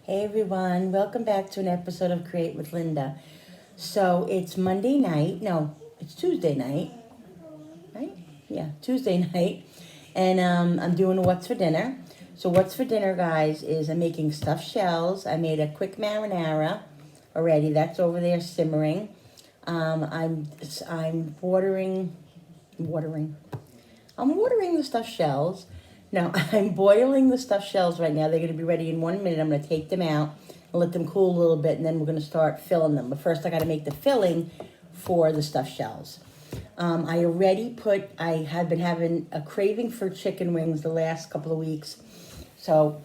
Hey everyone, welcome back to an episode of Create with Linda. So it's Monday night, no, it's Tuesday night, right? Yeah, Tuesday night, and I'm doing what's for dinner. So what's for dinner, guys, is I'm making stuffed shells. I made a quick marinara already. That's over there simmering. I'm watering. I'm watering the stuffed shells. Now, I'm boiling the stuffed shells right now. They're going to be ready in 1 minute. I'm going to take them out and let them cool a little bit, and then we're going to start filling them. But first, I got to make the filling for the stuffed shells. I have been having a craving for chicken wings the last couple of weeks. So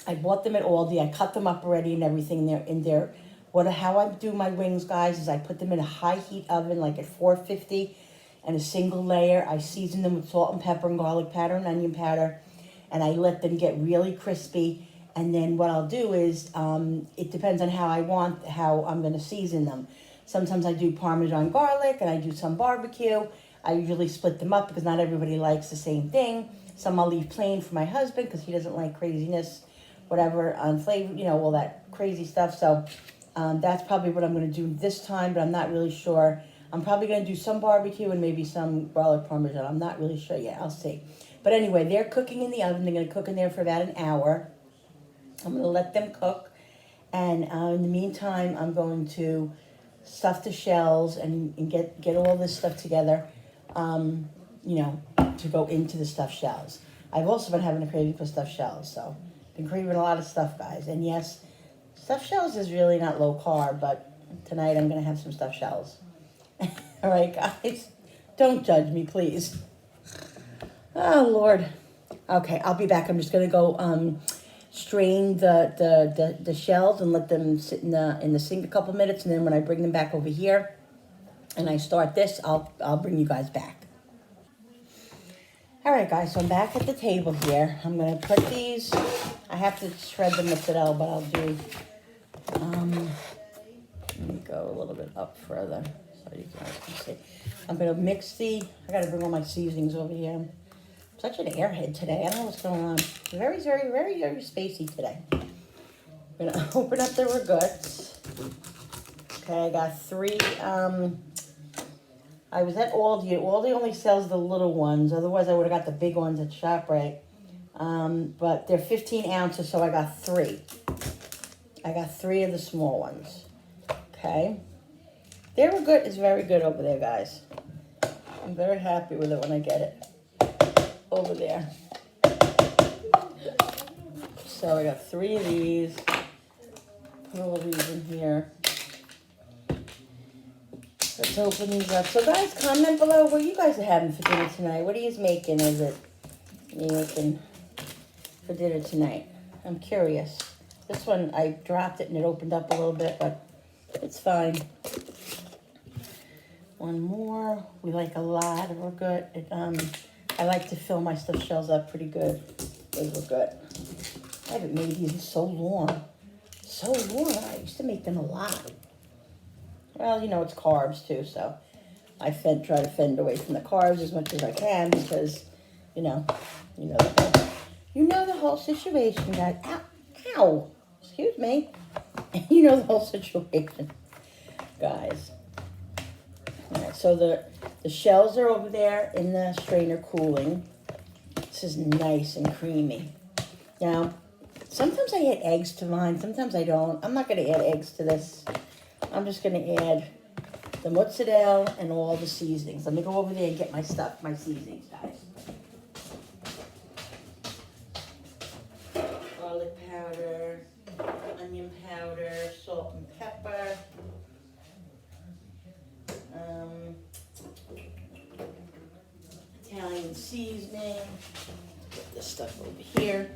I bought them at Aldi. I cut them up already and everything. They're in there. How I do my wings, guys, is I put them in a high heat oven, like at 450, and a single layer. I season them with salt and pepper and garlic powder and onion powder, and I let them get really crispy. And then what I'll do is, it depends on how I'm going to season them. Sometimes I do Parmesan garlic, and I do some barbecue. I usually split them up because not everybody likes the same thing. Some I'll leave plain for my husband because he doesn't like craziness, whatever, on flavor, all that crazy stuff. So that's probably what I'm going to do this time, but I'm not really sure. I'm probably going to do some barbecue and maybe some garlic parmesan. I'm not really sure yet. I'll see. But anyway, they're cooking in the oven. They're going to cook in there for about an hour. I'm going to let them cook. And in the meantime, I'm going to stuff the shells and get all this stuff together, to go into the stuffed shells. I've also been having a craving for stuffed shells, so been craving a lot of stuff, guys. And yes, stuffed shells is really not low carb, but tonight I'm going to have some stuffed shells. All right, guys, don't judge me, please. Oh, Lord. Okay, I'll be back. I'm just going to go strain the shells and let them sit in the sink a couple minutes, and then when I bring them back over here and I start this, I'll bring you guys back. All right, guys, so I'm back at the table here. I'm going to put these, I have to shred the mozzarella, but I'll do, let me go a little bit up further so you guys can see. I'm going to I got to bring all my seasonings over here. I'm such an airhead today. I don't know what's going on. Very, very, very, very spacey today. I'm going to open up the raguts. Okay, I got three, I was at Aldi. Aldi only sells the little ones. Otherwise, I would have got the big ones at ShopRite. But they're 15 ounces, so I got three. I got three of the small ones. Okay. Their ragut is very good over there, guys. I'm very happy with it when I get it over there. So I got three of these. Put all of these in here. Let's open these up. So, guys, comment below what you guys are having for dinner tonight. What are you making? Is it you making for dinner tonight? I'm curious. This one, I dropped it and it opened up a little bit, but it's fine. One more. We like a lot of ragut. I like to fill my stuffed shells up pretty good with ragut. I haven't made these in so long. So long. I used to make them a lot. Well, it's carbs too, so I try to fend away from the carbs as much as I can because, you know the whole situation, guys. Ow, ow, excuse me. You know the whole situation, guys. All right, so the shells are over there in the strainer cooling. This is nice and creamy. Now, sometimes I add eggs to mine. Sometimes I don't. I'm not going to add eggs to this. I'm just going to add the mozzarella and all the seasonings. Let me go over there and get my seasonings, guys. Garlic powder, onion powder, salt and pepper. Italian seasoning. Get this stuff over here.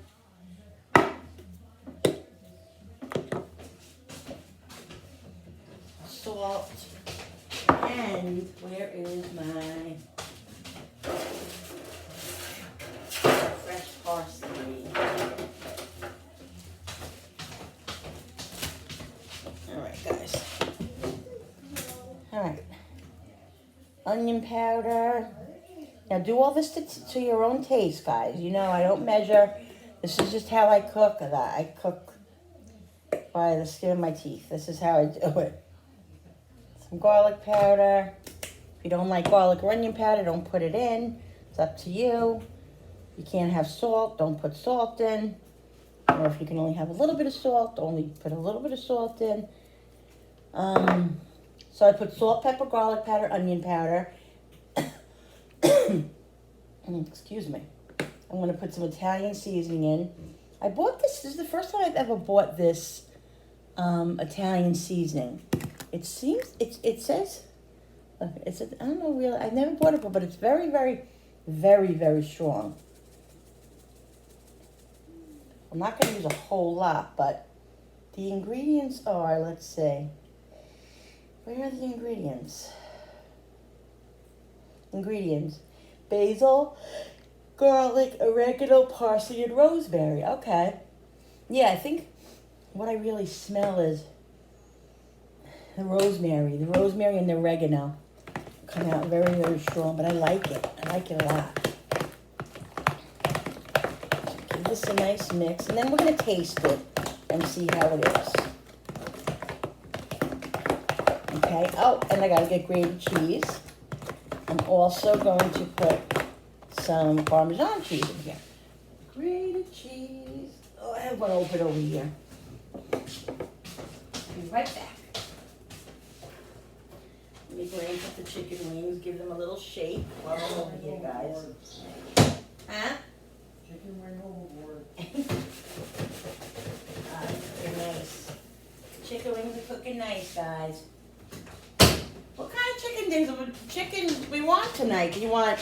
Salt, and where is my fresh parsley? All right, guys. All right. Onion powder. Now do all this to your own taste, guys. I don't measure. This is just how I cook. I cook by the skin of my teeth. This is how I do it. Some garlic powder. If you don't like garlic or onion powder, don't put it in. It's up to you. You can't have salt, don't put salt in. Or if you can only have a little bit of salt, only put a little bit of salt in. So I put salt, pepper, garlic powder, onion powder. Excuse me. I'm going to put some Italian seasoning in. I bought this. This is the first time I've ever bought this Italian seasoning. It seems, it says, I don't know really, I've never bought it before, but it's very, very, very, very strong. I'm not going to use a whole lot, but the ingredients are, let's see. Where are the ingredients? Ingredients. Basil, garlic, oregano, parsley, and rosemary. Okay. Yeah, I think what I really smell is the rosemary. The rosemary and the oregano come out very, very strong, but I like it. I like it a lot. Give this a nice mix, and then we're going to taste it and see how it is. Okay. Oh, and I got to get grated cheese. I'm also going to put some Parmesan cheese in here. Grated cheese. Oh, I have one open over here. Be right back. Let me blanch up the chicken wings, give them a little shape while I'm over here, guys. Huh? Chicken wing overboard. They're nice. Chicken wings are cooking nice, guys. What kind of chicken we want tonight? Do you want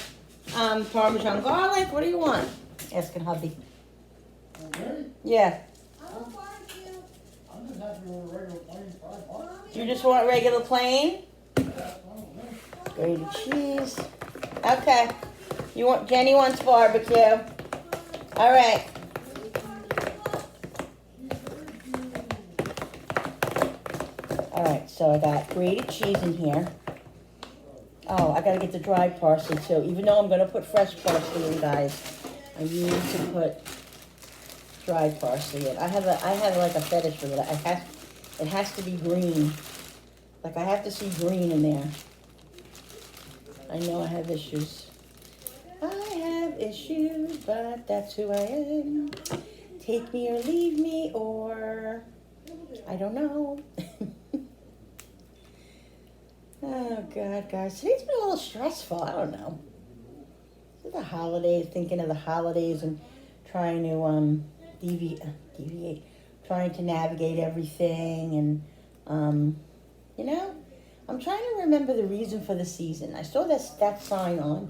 Parmesan garlic? What do you want? Asking hubby. Okay. Yeah. I'm just happy with a regular plain fried barbecue. You just want regular plain? Grated cheese. Okay. Jenny wants barbecue. All right. All right, so I got grated cheese in here. Oh, I gotta get the dried parsley too. Even though I'm gonna put fresh parsley in, guys, I need to put dried parsley in. I have like a fetish for it. It has to be green. Like I have to see green in there. I know I have issues. I have issues, but that's who I am. Take me or leave me, or I don't know. Oh, God, guys. Today's been a little stressful. I don't know. The holidays, thinking of the holidays and trying to deviate, trying to navigate everything. And, you know, I'm trying to remember the reason for the season. I saw that sign on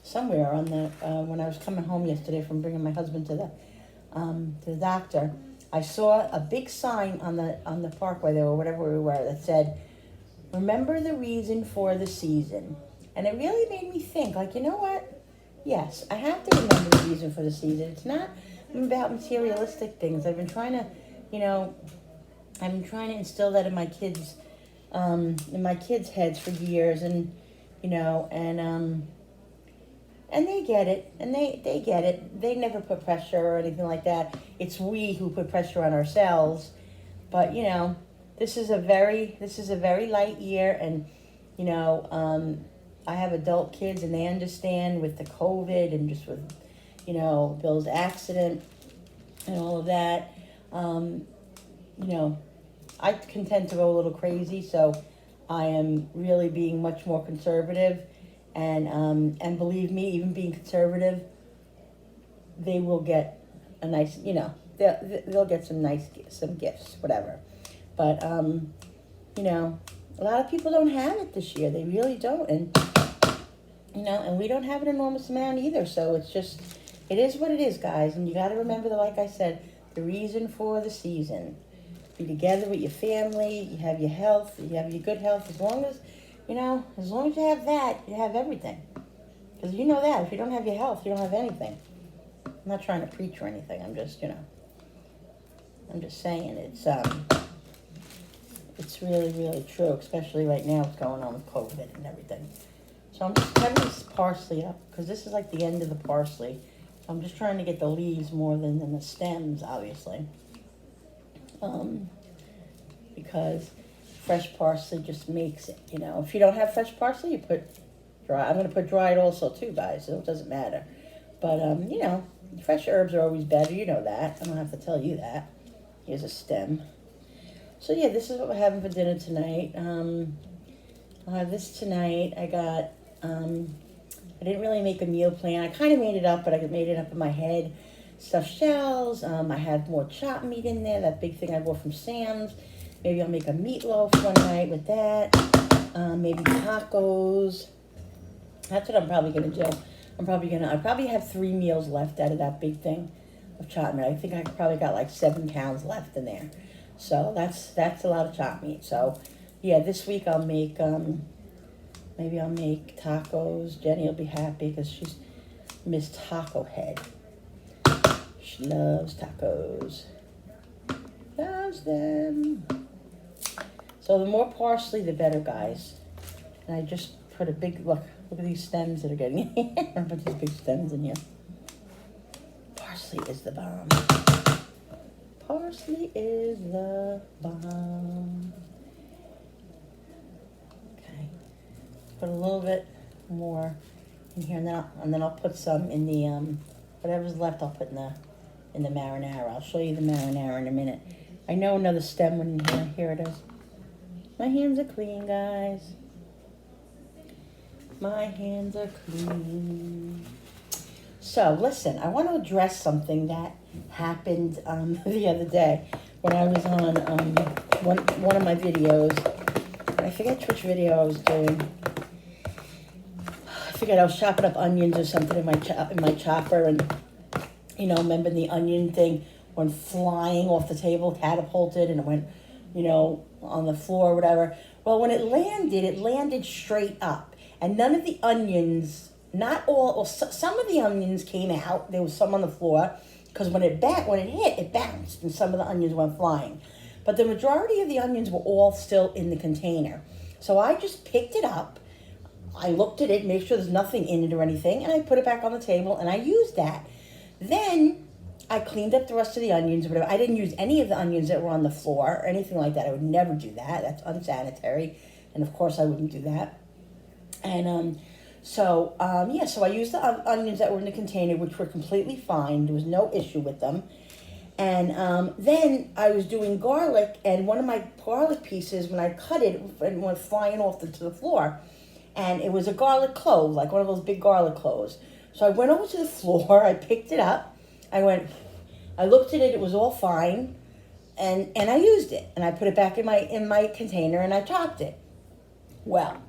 somewhere on the when I was coming home yesterday from bringing my husband to the doctor. I saw a big sign on the parkway there or whatever we were that said, "Remember the reason for the season." And it really made me think, like, you know what? Yes, I have to remember the reason for the season. It's not about materialistic things. I've been trying to, instill that in my kids' heads for years, and and they get it, and they get it. They never put pressure or anything like that. It's we who put pressure on ourselves. But this is a very light year, and I have adult kids, and they understand with the COVID and just with Bill's accident and all of that. I can tend to go a little crazy, so I am really being much more conservative, and believe me, even being conservative, they will get a nice, they'll get some gifts, whatever. But a lot of people don't have it this year. They really don't, and we don't have an enormous amount either. So it is what it is, guys. And you got to remember that, like I said, the reason for the season. Be together with your family. You have your health. You have your good health. As long as you have that, you have everything. Because you know that if you don't have your health, you don't have anything. I'm not trying to preach or anything. I'm just saying it's really, really true, especially right now what's going on with COVID and everything. So I'm just cutting this parsley up because this is like the end of the parsley. So I'm just trying to get the leaves more than the stems, obviously. because fresh parsley just makes it, you know. If you don't have fresh parsley, you put dry. I'm going to put dried also too, guys, so it doesn't matter. But, you know, fresh herbs are always better. You know that. I don't have to tell you that. Here's a stem. So, yeah, this is what we're having for dinner tonight. I'll have this tonight. I got, I didn't really make a meal plan. I kind of made it up, but I made it up in my head. Stuffed shells. I had more chopped meat in there, that big thing I bought from Sam's. Maybe I'll make a meatloaf one night with that. Maybe tacos. That's what I'm probably going to do. I probably have 3 meals left out of that big thing of chopped meat. I think I probably got like 7 pounds left in there. So that's a lot of chopped meat. So yeah, this week I'll make, maybe I'll make tacos. Jenny will be happy because she's Miss Taco Head. She loves tacos. Loves them. So the more parsley, the better, guys. And I just put a big, look at these stems that are getting in here. I put these big stems in here. Parsley is the bomb. Parsley is the bomb. Okay. Put a little bit more in here, and then I'll put some in the, whatever's left I'll put in the marinara. I'll show you the marinara in a minute. I know another stem one in here. Here it is. My hands are clean, guys. My hands are clean. So, listen, I want to address something that happened the other day when I was on one of my videos. I forget which video I was doing. I forget, I was chopping up onions or something in my chopper, and, you know, remember the onion thing went flying off the table, catapulted, and it went, you know, on the floor or whatever. Well, when it landed straight up. And none of the onions, not all, or some of the onions came out. There was some on the floor, because when it hit, it bounced, and some of the onions went flying. But the majority of the onions were all still in the container. So I just picked it up. I looked at it, made sure there's nothing in it or anything, and I put it back on the table, and I used that. Then I cleaned up the rest of the onions, whatever. I didn't use any of the onions that were on the floor or anything like that. I would never do that. That's unsanitary. And of course I wouldn't do that. And so I used the onions that were in the container, which were completely fine. There was no issue with them. And then I was doing garlic, and one of my garlic pieces, when I cut it, it went flying off to the floor. And it was a garlic clove, like one of those big garlic cloves. So I went over to the floor, I picked it up, I looked at it, it was all fine, and I used it. And I put it back in my container, and I chopped it. Well,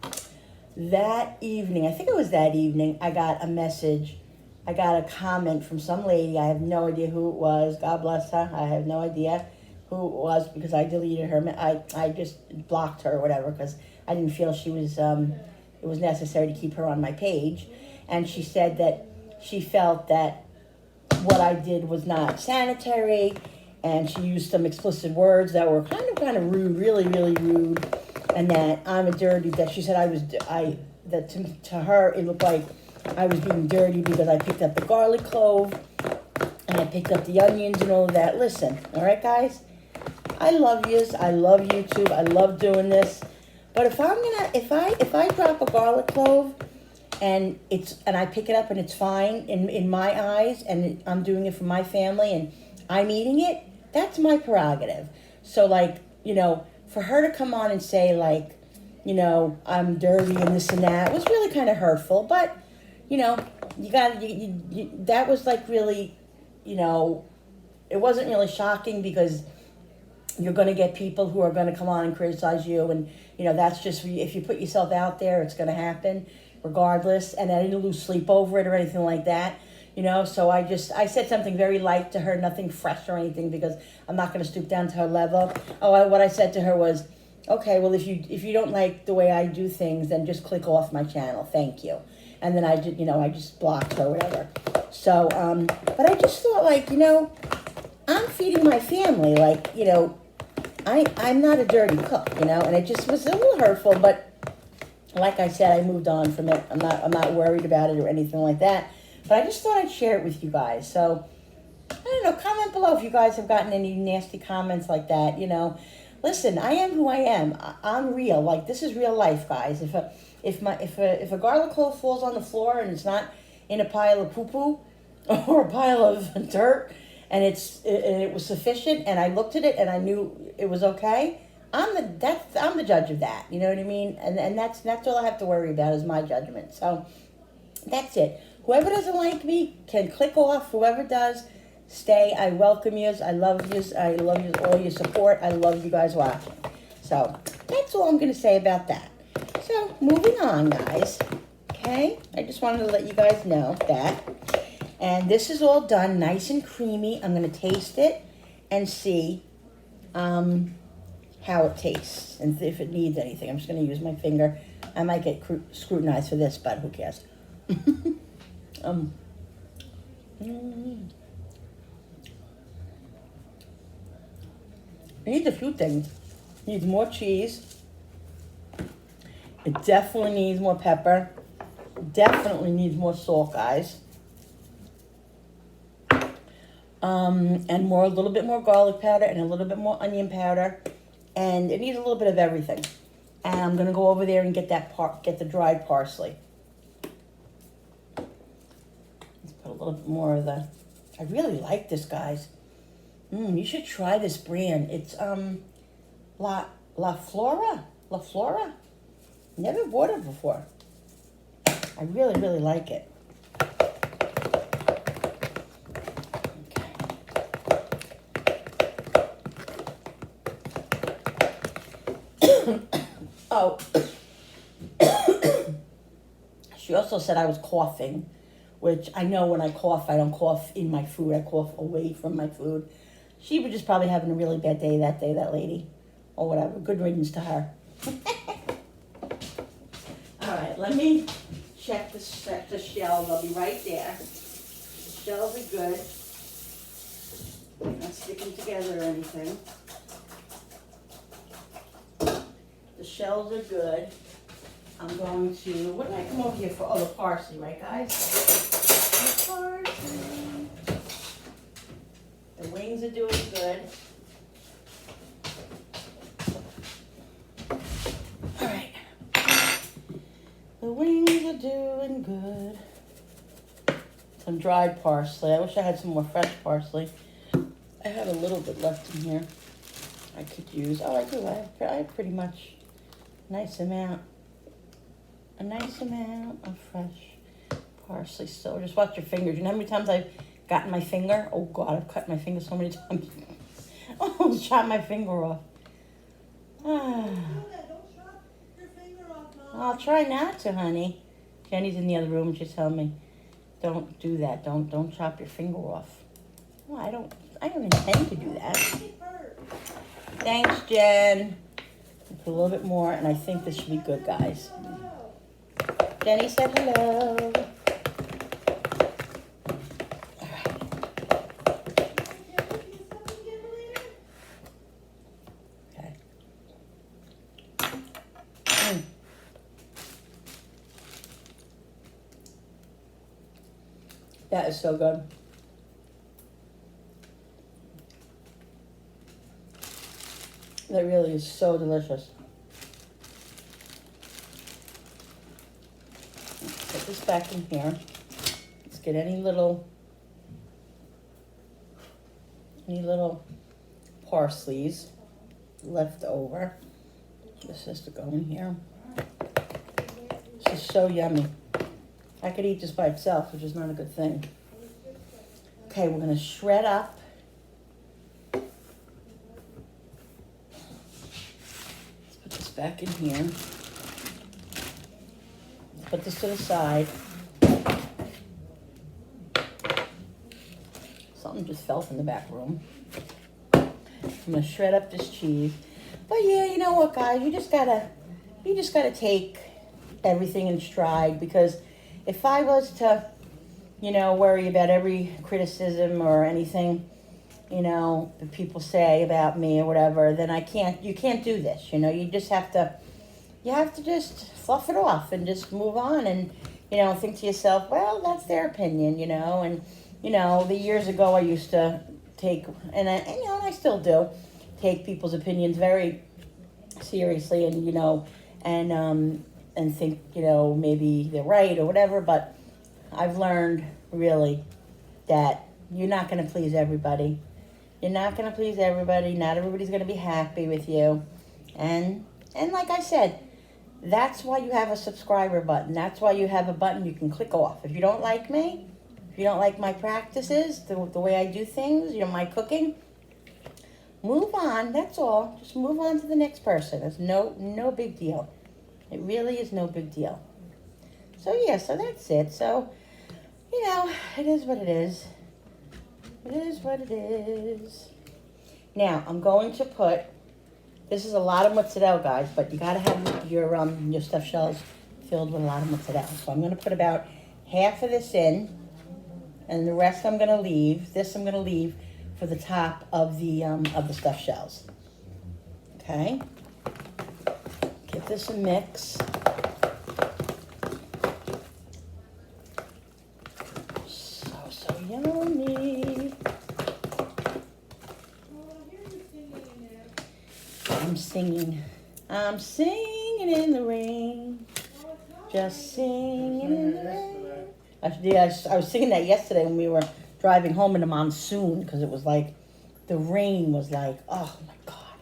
that evening, I think it was that evening, I got a message. I got a comment from some lady. I have no idea who it was. God bless her. I have no idea who it was because I deleted her. I just blocked her or whatever because I didn't feel she was, it was necessary to keep her on my page. And she said that she felt that what I did was not sanitary, and she used some explicit words that were kind of rude, really, really rude. And that I'm a dirty, that she said that to her it looked like I was being dirty because I picked up the garlic clove and I picked up the onions and all of that. Listen, all right, guys, I love yous. I love YouTube. I love doing this. But if I drop a garlic clove and I pick it up and it's fine in my eyes, and I'm doing it for my family and I'm eating it, that's my prerogative. So, like, you know, for her to come on and say, like, you know, I'm dirty and this and that was really kind of hurtful. But, you know, that was like really, you know, it wasn't really shocking because you're going to get people who are going to come on and criticize you. And, you know, that's just, if you put yourself out there, it's going to happen regardless. And I didn't lose sleep over it or anything like that. You know, so I said something very light to her, nothing fresh or anything, because I'm not going to stoop down to her level. What I said to her was, okay, well, if you don't like the way I do things, then just click off my channel. Thank you. And then I just blocked her, whatever. So, but I just thought, like, you know, I'm feeding my family. Like, you know, I'm not a dirty cook, you know, and it just was a little hurtful. But like I said, I moved on from it. I'm not worried about it or anything like that. But I just thought I'd share it with you guys. So, I don't don't know. Comment below if you guys have gotten any nasty comments like that. You know, listen, I am who I am. I'm real. Like, this is real life, guys. If a garlic clove falls on the floor and it's not in a pile of poo poo or a pile of dirt, and it was sufficient, and I looked at it and I knew it was okay, I'm the judge of that. You know what I mean? And that's all I have to worry about is my judgment. So that's it. Whoever doesn't like me can click off. Whoever does, stay. I welcome you. I love you. I love you, all your support. I love you guys watching. So that's all I'm going to say about that. So moving on, guys. Okay? I just wanted to let you guys know that. And this is all done nice and creamy. I'm going to taste it and see how it tastes and if it needs anything. I'm just going to use my finger. I might get scrutinized for this, but who cares? It needs a few things. It needs more cheese. It definitely needs more pepper. Definitely needs more salt, guys. And a little bit more garlic powder and a little bit more onion powder. And it needs a little bit of everything. And I'm gonna go over there and get get the dried parsley. Let's put a little bit more of the. I really like this, guys. You should try this brand. It's La Flora. Never bought it before. I really, really like it. Oh, she also said I was coughing, which I know when I cough, I don't cough in my food. I cough away from my food. She was just probably having a really bad day, that lady, or whatever. Good riddance to her. All right, let me check the shells. I'll be right there. The shells are good. They're not sticking together or anything. The shells are good. I'm going to, what did I come over here for? Oh, the parsley, right, guys? The parsley. The wings are doing good. All right. The wings are doing good. Some dried parsley. I wish I had some more fresh parsley. I have a little bit left in here I could use. Oh, I do. I have pretty much a nice amount of fresh parsley. So just watch your fingers. You know how many times I've gotten my finger? Oh God, I've cut my finger so many times. Almost shot my finger off. Don't chop your finger off, Mom. I'll try not to, honey. Jenny's in the other room. She's telling me, don't do that. Don't chop your finger off. Well, I don't intend to do that. Thanks, Jen. Put a little bit more, and I think this should be good, guys. Jenny said hello. All right. Okay. That is so good. That really is so delicious. Put this back in here. Let's get any little parsleys left over. This has to go in here. This is so yummy. I could eat this by itself, which is not a good thing. Okay, we're gonna shred up. Back in here. Put this to the side. Something just fell from the back room. I'm gonna shred up this cheese. But yeah, you know what, guys? You just gotta take everything in stride, because if I was to, worry about every criticism or anything, that people say about me or whatever, then you can't do this, you just have to just fluff it off and just move on and, think to yourself, well, that's their opinion, and, the years ago I used to take, and I still do, take people's opinions very seriously, and and think maybe they're right or whatever. But I've learned really that you're not going to please everybody. You're not going to please everybody. Not everybody's going to be happy with you, and like I said, that's why you have a subscriber button. That's why you have a button you can click off. If you don't like me, if you don't like my practices, the way I do things, my cooking, move on. That's all. Just move on to the next person. It's no big deal. It really is no big deal. So yeah, so that's it. So, it is what it is. It is what it is. Now, I'm going to put, this is a lot of mozzarella, guys, but you gotta have your stuffed shells filled with a lot of mozzarella. So I'm gonna put about half of this in, and the rest I'm gonna leave. This I'm gonna leave for the top of the stuffed shells. Okay. Give this a mix. So yummy. I'm singing in the rain. Just singing in the rain. I was singing that yesterday when we were driving home in the monsoon, because it was like, the rain was like, oh my God.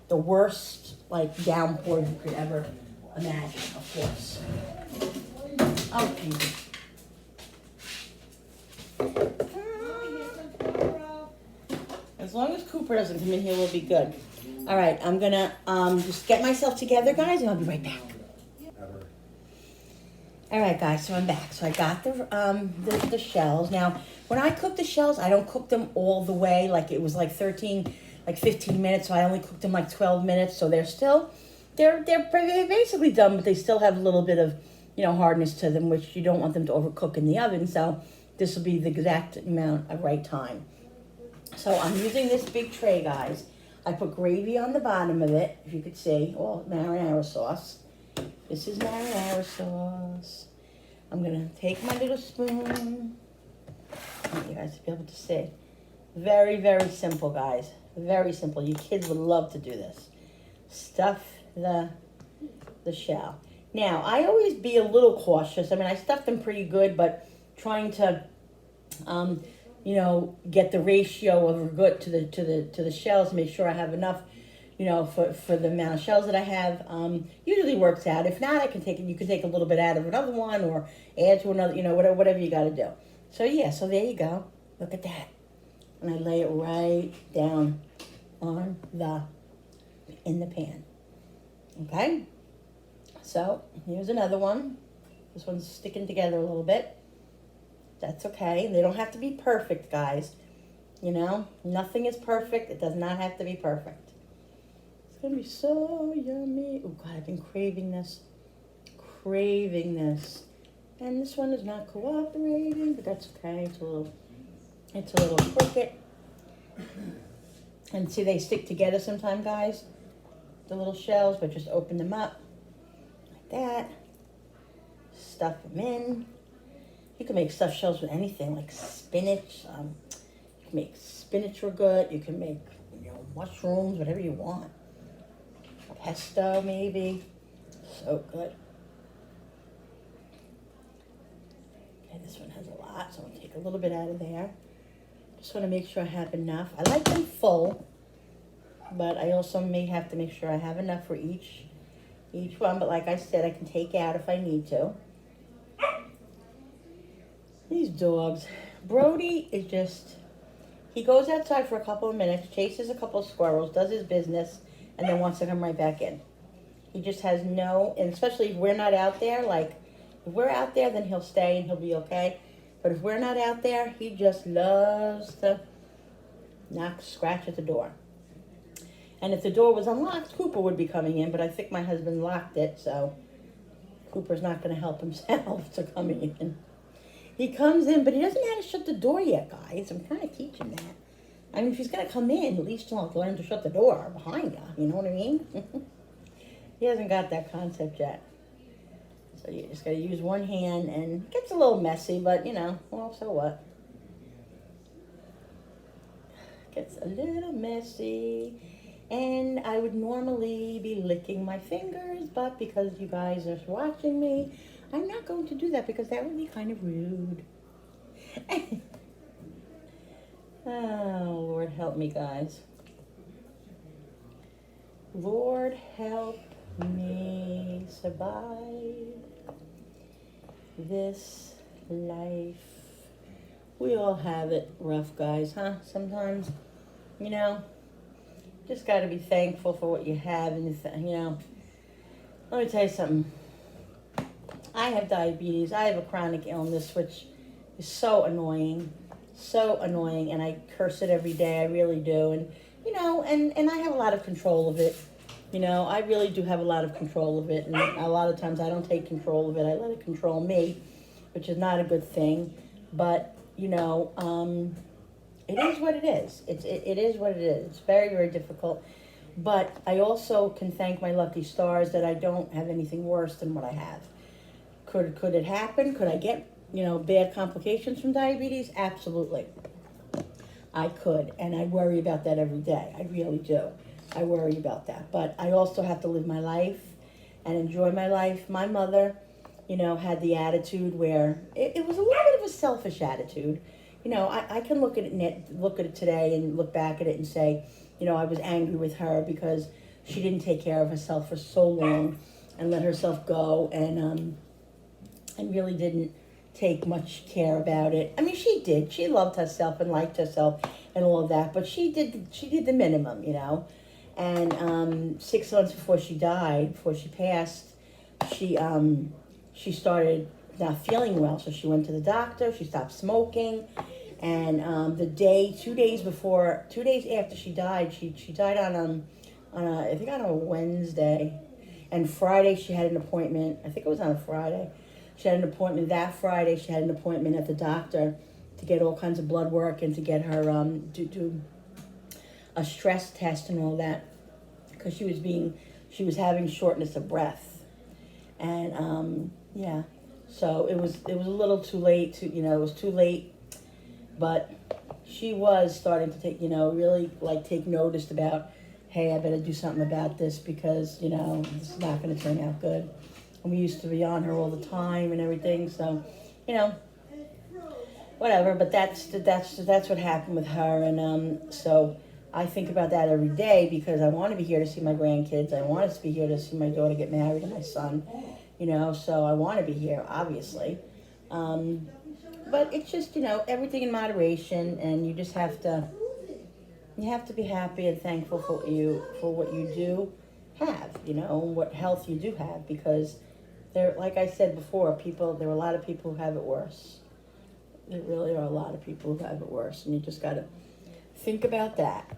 The worst, downpour you could ever imagine, of course. Oh, Peter. As long as Cooper doesn't come in here, we'll be good. All right, I'm gonna just get myself together, guys, and I'll be right back. All right, guys, so I'm back. So I got the shells. Now, when I cook the shells, I don't cook them all the way. It was 15 minutes. So I only cooked them 12 minutes. So they're basically done, but they still have a little bit of, hardness to them, which you don't want them to overcook in the oven. So this will be the exact amount of right time. So I'm using this big tray, guys. I put gravy on the bottom of it, if you could see, or marinara sauce. This is marinara sauce. I'm going to take my little spoon. I want you guys to be able to see. Very, very simple, guys. Very simple. You kids would love to do this. Stuff the shell. Now, I always be a little cautious. I mean, I stuffed them pretty good, but trying to, get the ratio of ragout to the shells, make sure I have enough, for the amount of shells that I have, usually works out. If not, you can take a little bit out of another one or add to another, whatever you got to do. So yeah, so there you go. Look at that. And I lay it right down in the pan. Okay? So here's another one. This one's sticking together a little bit. That's okay. They don't have to be perfect, guys. Nothing is perfect. It does not have to be perfect. It's going to be so yummy. Oh, God, I've been craving this. And this one is not cooperating, but that's okay. It's a little crooked. And see, they stick together sometimes, guys. The little shells, but just open them up like that. Stuff them in. You can make stuffed shells with anything, like spinach. You can make spinach ragout. You can make, mushrooms, whatever you want. Pesto, maybe. So good. Okay, this one has a lot, so I'm gonna take a little bit out of there. Just want to make sure I have enough. I like them full, but I also may have to make sure I have enough for each one. But like I said, I can take out if I need to. These dogs. Brody is just, he goes outside for a couple of minutes, chases a couple of squirrels, does his business, and then wants to come right back in. He just has and especially if we're not out there, if we're out there, then he'll stay and he'll be okay. But if we're not out there, he just loves to scratch at the door. And if the door was unlocked, Cooper would be coming in, but I think my husband locked it, so Cooper's not going to help himself to come in. He comes in, but he doesn't know how to shut the door yet, guys. I'm trying to teach him that. I mean, if he's going to come in, at least he'll learn to shut the door behind you. You know what I mean? He hasn't got that concept yet. So you just got to use one hand, and it gets a little messy, but, well, so what? gets a little messy. And I would normally be licking my fingers, but because you guys are watching me, I'm not going to do that because that would be kind of rude. Oh, Lord help me, guys. Lord help me survive this life. We all have it rough, guys, huh? Sometimes, you know, just got to be thankful for what you have. And, you know, let me tell you something. I have diabetes. I have a chronic illness, which is so annoying. So annoying. And I curse it every day. I really do. And, you know, and I have a lot of control of it. You know, I really do have a lot of control of it. And a lot of times I don't take control of it. I let it control me, which is not a good thing. But, you know, it is what it is. It is what it is. It's very, very difficult. But I also can thank my lucky stars that I don't have anything worse than what I have. Could it happen? Could I get, you know, bad complications from diabetes? Absolutely. I could. And I worry about that every day. I really do. I worry about that. But I also have to live my life and enjoy my life. My mother, you know, had the attitude where it was a little bit of a selfish attitude. You know, I can look at it today and look back at it and say, you know, I was angry with her because she didn't take care of herself for so long and let herself go and really didn't take much care about it. I mean, she did. She loved herself and liked herself and all of that, but she did the minimum, you know. And 6 months before she died, before she passed, she started not feeling well, so she went to the doctor. She stopped smoking, and 2 days after she died, she died on a Wednesday, and Friday she had an appointment. I think it was on a Friday. She had an appointment that Friday. She had an appointment at the doctor to get all kinds of blood work and to get her do a stress test and all that, because she was having shortness of breath, and yeah. So it was a little too late it was too late, but she was starting to take, you know, really like take notice about, hey, I better do something about this because, you know, this is not going to turn out good. And we used to be on her all the time and everything, so, you know, whatever. But that's what happened with her, and so I think about that every day because I want to be here to see my grandkids. I want to be here to see my daughter get married and my son. You know, so I want to be here, obviously. But it's just, you know, everything in moderation, and you just have to be happy and thankful for what you do have, you know, what health you do have, because like I said before, there are a lot of people who have it worse. There really are a lot of people who have it worse, and you just got to think about that.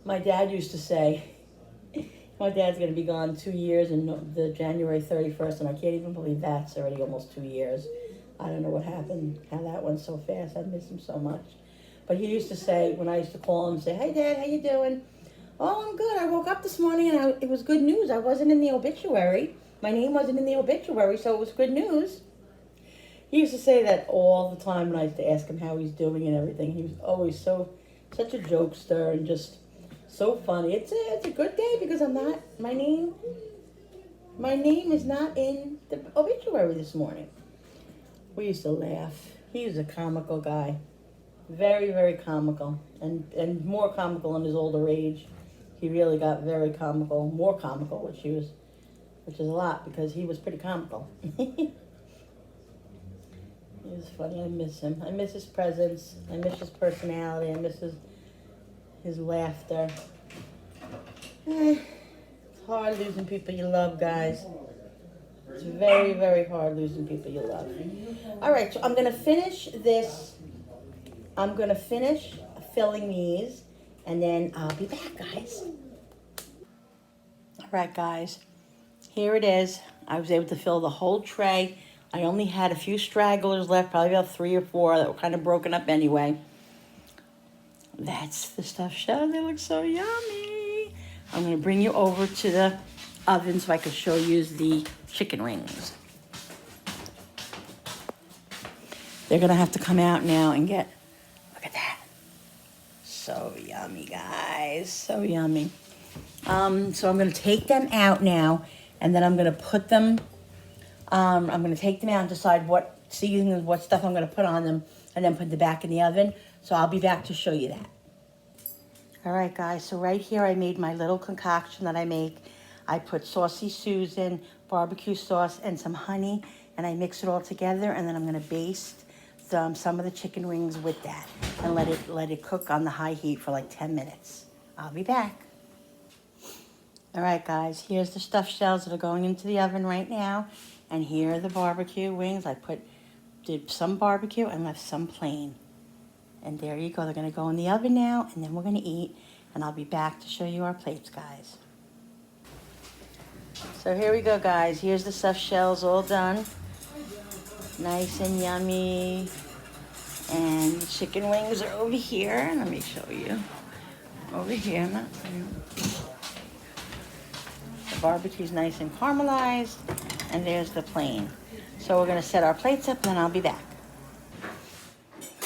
My dad used to say, my dad's going to be gone 2 years in the January 31st, and I can't even believe that's already almost 2 years. I don't know what happened, how that went so fast. I miss him so much. But he used to say, when I used to call him, say, hey, Dad, how you doing? Oh, I'm good. I woke up this morning, and it was good news. I wasn't in the obituary. My name wasn't in the obituary, so it was good news. He used to say that all the time when I used to ask him how he's doing and everything. He was always such a jokester and just so funny. It's a good day because my name is not in the obituary this morning. We used to laugh. He was a comical guy. Very, very comical. And more comical in his older age. He really got very comical, more comical, which is a lot because he was pretty comical. He was funny. I miss him. I miss his presence. I miss his personality. I miss his laughter. It's hard losing people you love, guys. It's very, very hard losing people you love. All right, so I'm going to finish this. I'm going to finish filling these, and then I'll be back, guys. All right, guys. Here it is. I was able to fill the whole tray. I only had a few stragglers left, probably about 3 or 4 that were kind of broken up anyway. That's the stuffed shell. They look so yummy. I'm going to bring you over to the oven so I can show you the chicken wings. They're going to have to come out now and look at that. so yummy, guys. So yummy. So I'm gonna take them out now, and then I'm gonna put them. I'm gonna take them out and decide what seasonings, what stuff I'm gonna put on them, and then put them back in the oven. So I'll be back to show you that. All right, guys. So right here, I made my little concoction that I make. I put Saucy Susan, barbecue sauce, and some honey, and I mix it all together, and then I'm gonna baste some of the chicken wings with that, and let it cook on the high heat for like 10 minutes. I'll be back. All right, guys, here's the stuffed shells that are going into the oven right now. And here are the barbecue wings. I did some barbecue and left some plain. And there you go. They're going to go in the oven now, and then we're going to eat. And I'll be back to show you our plates, guys. So here we go, guys. Here's the stuffed shells all done. Nice and yummy. And the chicken wings are over here. Let me show you. Over here. The barbecue's nice and caramelized. And there's the plain. So we're going to set our plates up, and then I'll be back.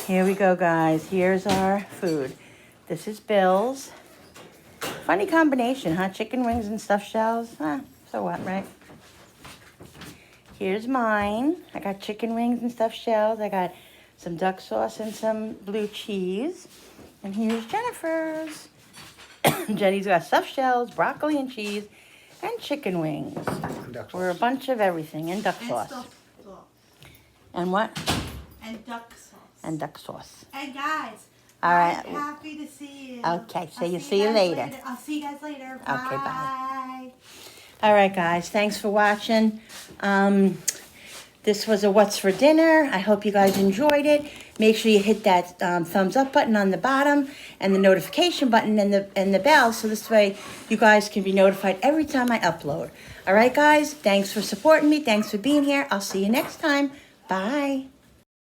Here we go, guys. Here's our food. This is Bill's. Funny combination, huh? Chicken wings and stuffed shells. So what, right? Here's mine. I got chicken wings and stuffed shells. I got some duck sauce and some blue cheese. And here's Jennifer's. Jenny's got stuffed shells, broccoli and cheese, and chicken wings. Or a bunch of everything, and duck sauce. Stuffed sauce. And what? And duck sauce. And duck sauce. And guys, All right. I'm happy to see you. Okay, so I'll see you guys later. I'll see you guys later. Okay, bye. Bye. All right, guys. Thanks for watching. This was a What's for Dinner. I hope you guys enjoyed it. Make sure you hit that thumbs up button on the bottom and the notification button and the bell, so this way you guys can be notified every time I upload. All right, guys. Thanks for supporting me. Thanks for being here. I'll see you next time. Bye.